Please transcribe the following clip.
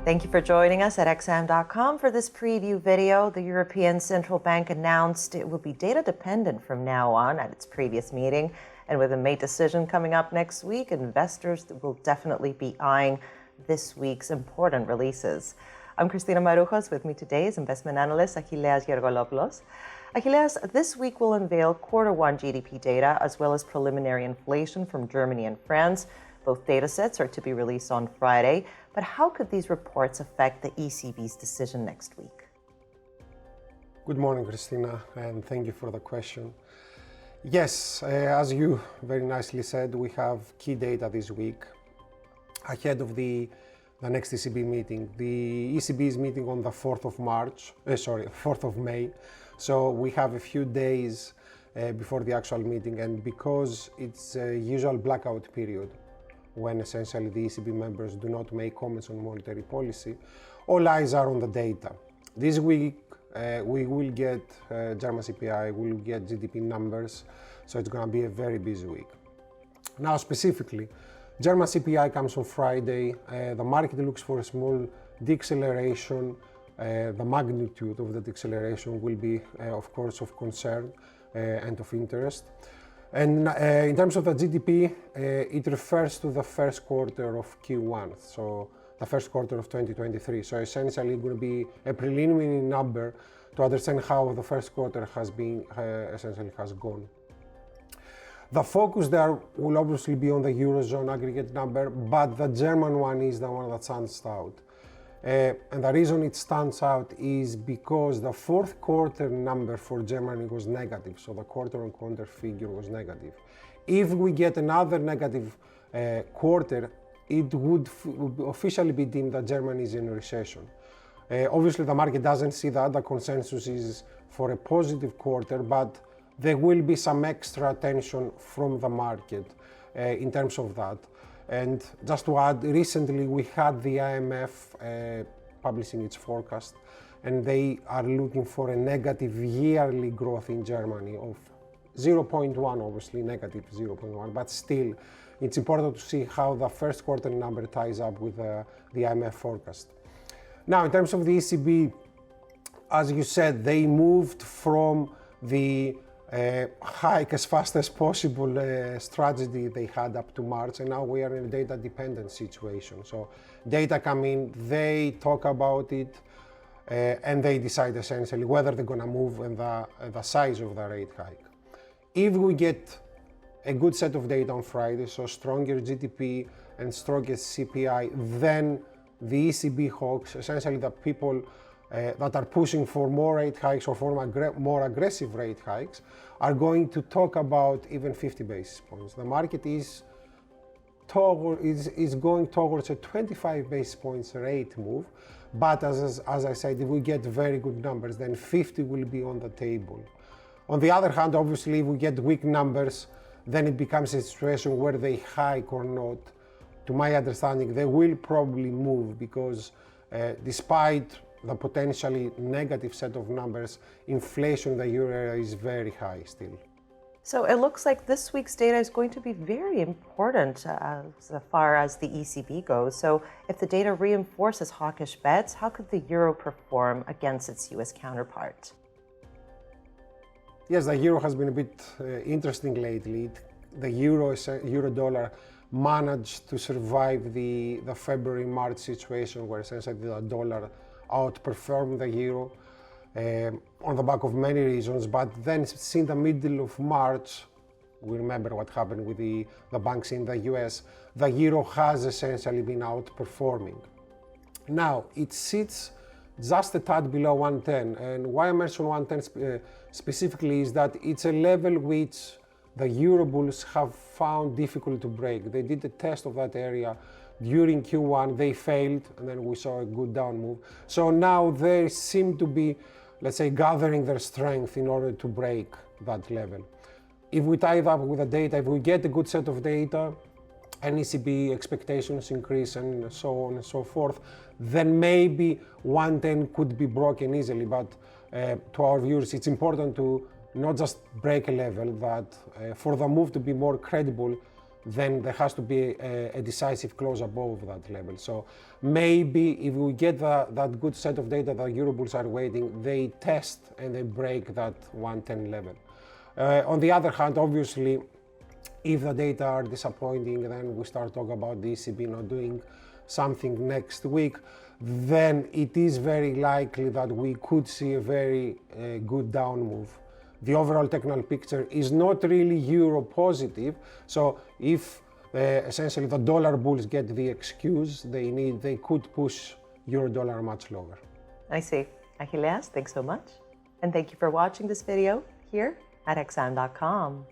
Thank you for joining us at xam.com for this preview video. The European Central Bank announced it will be data dependent from now on at its previous meeting. And with a May decision coming up next week, investors will definitely be eyeing this week's important releases. I'm Christina Marujos. With me today is investment analyst Achilleas Georgolopoulos. Achilleas, this week will unveil Q1 GDP data as well as preliminary inflation from Germany and France. Both data sets are to be released on Friday. But how could these reports affect the ECB's decision next week? Good morning, Christina, and thank you for the question. Yes, as you very nicely said, we have key data this week ahead of the next ECB meeting. The ECB is meeting on the 4th of May. So we have a few days before the actual meeting, and because it's a usual blackout period, when essentially the ECB members do not make comments on monetary policy, all eyes are on the data. This week, we will get German CPI, we'll get GDP numbers, so it's going to be a very busy week. Now, specifically, German CPI comes on Friday. The market looks for a small deceleration. The magnitude of the deceleration will be, of course, of concern and of interest. And in terms of the GDP, it refers to the first quarter of Q1, so the first quarter of 2023. So essentially, it will be a preliminary number to understand how the first quarter has been, essentially has gone. The focus there will obviously be on the Eurozone aggregate number, but the German one is the one that stands out. And the reason it stands out is because the fourth quarter number for Germany was negative, so the quarter-on-quarter figure was negative. If we get another negative quarter, it would officially be deemed that Germany is in a recession. Obviously, the market doesn't see that. The consensus is for a positive quarter, but there will be some extra attention from the market in terms of that. And just to add, recently we had the IMF publishing its forecast, and they are looking for a negative yearly growth in Germany of 0.1, obviously negative 0.1, but still it's important to see how the first quarter number ties up with the IMF forecast. Now, in terms of the ECB, as you said, they moved from the hike as fast as possible strategy they had up to March, and now we are in a data dependent situation. So data come in, they talk about it, and they decide essentially whether they're going to move and the size of the rate hike. If we get a good set of data on Friday, so stronger GDP and stronger CPI, then the ECB hawks, essentially the people that are pushing for more rate hikes or for more aggressive rate hikes, are going to talk about even 50 basis points. The market is going towards a 25 basis points rate move, but as I said, if we get very good numbers, then 50 will be on the table. On the other hand, obviously, if we get weak numbers, then it becomes a situation where they hike or not. To my understanding, they will probably move because despite the potentially negative set of numbers, inflation in the euro area is very high still. So it looks like this week's data is going to be very important as far as the ECB goes. So if the data reinforces hawkish bets, how could the euro perform against its US counterpart? Yes, the euro has been a bit interesting lately. The euro dollar managed to survive the February-March situation where essentially the dollar outperformed the euro on the back of many reasons, but then since the middle of March, we remember what happened with the banks in the US, the euro has essentially been outperforming. Now, it sits just a tad below 110, and why I mention 110 specifically is that it's a level which the euro bulls have found difficult to break. They did a test of that area during Q1, they failed, and then we saw a good down move. So now they seem to be, let's say, gathering their strength in order to break that level. If we tie it up with the data, if we get a good set of data, and ECB expectations increase and so on and so forth, then maybe 110 could be broken easily. But to our viewers, it's important to not just break a level, that for the move to be more credible, then there has to be a decisive close above that level. So maybe if we get that good set of data that Eurobulls are waiting, they test and they break that 110 level. On the other hand, obviously, if the data are disappointing, then we start talking about the ECB not doing something next week, then it is very likely that we could see a very good down move. The overall technical picture is not really euro positive, so if essentially the dollar bulls get the excuse they could push euro dollar much lower. I see. Achilleas, thanks so much. And thank you for watching this video here at xm.com.